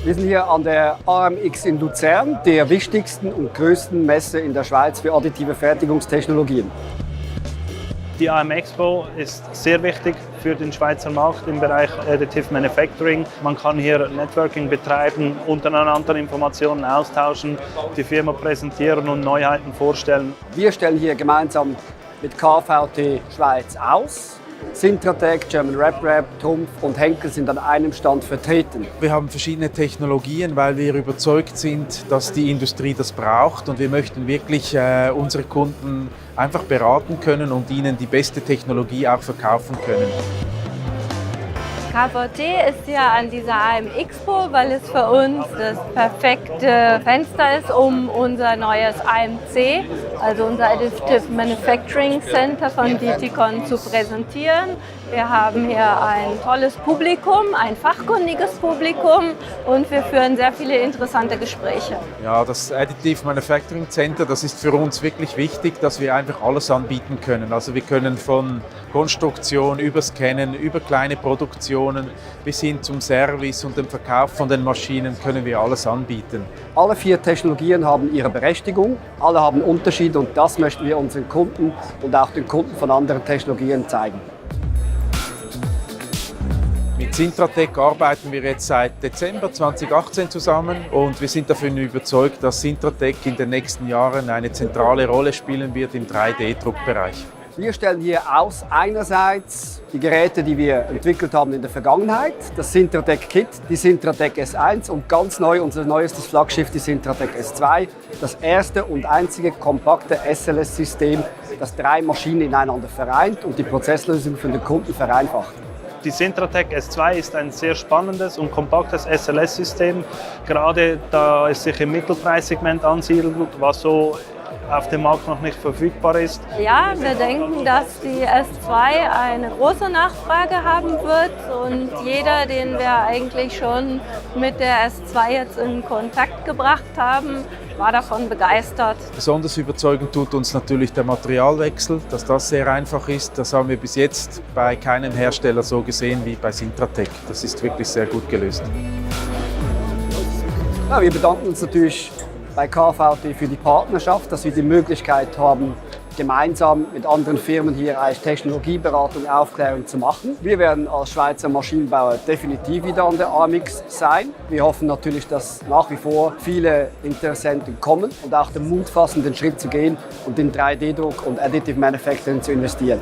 Wir sind hier an der AMX in Luzern, der wichtigsten und größten Messe in der Schweiz für additive Fertigungstechnologien. Die AM Expo ist sehr wichtig für den Schweizer Markt im Bereich Additive Manufacturing. Man kann hier Networking betreiben, untereinander Informationen austauschen, die Firma präsentieren und Neuheiten vorstellen. Wir stellen hier gemeinsam mit KVT Schweiz aus. Sintratec, German RepRap, Trumpf und Henkel sind an einem Stand vertreten. Wir haben verschiedene Technologien, weil wir überzeugt sind, dass die Industrie das braucht, und wir möchten wirklich unsere Kunden einfach beraten können und ihnen die beste Technologie auch verkaufen können. KVT ist hier an dieser AM Expo, weil es für uns das perfekte Fenster ist, um unser neues AMC, also unser Additive Manufacturing Center von DTCon zu präsentieren. Wir haben hier ein tolles Publikum, ein fachkundiges Publikum, und wir führen sehr viele interessante Gespräche. Ja, das Additive Manufacturing Center, das ist für uns wirklich wichtig, dass wir einfach alles anbieten können. Also wir können von Konstruktion über Scannen, über kleine Produktionen bis hin zum Service und dem Verkauf von den Maschinen können wir alles anbieten. Alle 4 Technologien haben ihre Berechtigung, alle haben Unterschiede, und das möchten wir unseren Kunden und auch den Kunden von anderen Technologien zeigen. Mit Sintratec arbeiten wir jetzt seit Dezember 2018 zusammen, und wir sind davon überzeugt, dass Sintratec in den nächsten Jahren eine zentrale Rolle spielen wird im 3D-Druckbereich. Wir stellen hier aus einerseits die Geräte, die wir entwickelt haben in der Vergangenheit, das Sintratec Kit, die Sintratec S1 und ganz neu unser neuestes Flaggschiff, die Sintratec S2, das erste und einzige kompakte SLS-System, das 3 Maschinen ineinander vereint und die Prozesslösung für den Kunden vereinfacht. Die Sintratec S2 ist ein sehr spannendes und kompaktes SLS-System, gerade da es sich im Mittelpreissegment ansiedelt, was so auf dem Markt noch nicht verfügbar ist. Ja, wir denken, dass die S2 eine große Nachfrage haben wird, und jeder, den wir eigentlich schon mit der S2 jetzt in Kontakt gebracht haben, war davon begeistert. Besonders überzeugend tut uns natürlich der Materialwechsel, dass das sehr einfach ist. Das haben wir bis jetzt bei keinem Hersteller so gesehen wie bei Sintratec. Das ist wirklich sehr gut gelöst. Ja, wir bedanken uns natürlich bei KVT für die Partnerschaft, dass wir die Möglichkeit haben, gemeinsam mit anderen Firmen hier eine Technologieberatung, Aufklärung zu machen. Wir werden als Schweizer Maschinenbauer definitiv wieder an der AMX sein. Wir hoffen natürlich, dass nach wie vor viele Interessenten kommen und auch den Mut fassen, den Schritt zu gehen und in 3D-Druck und Additive Manufacturing zu investieren.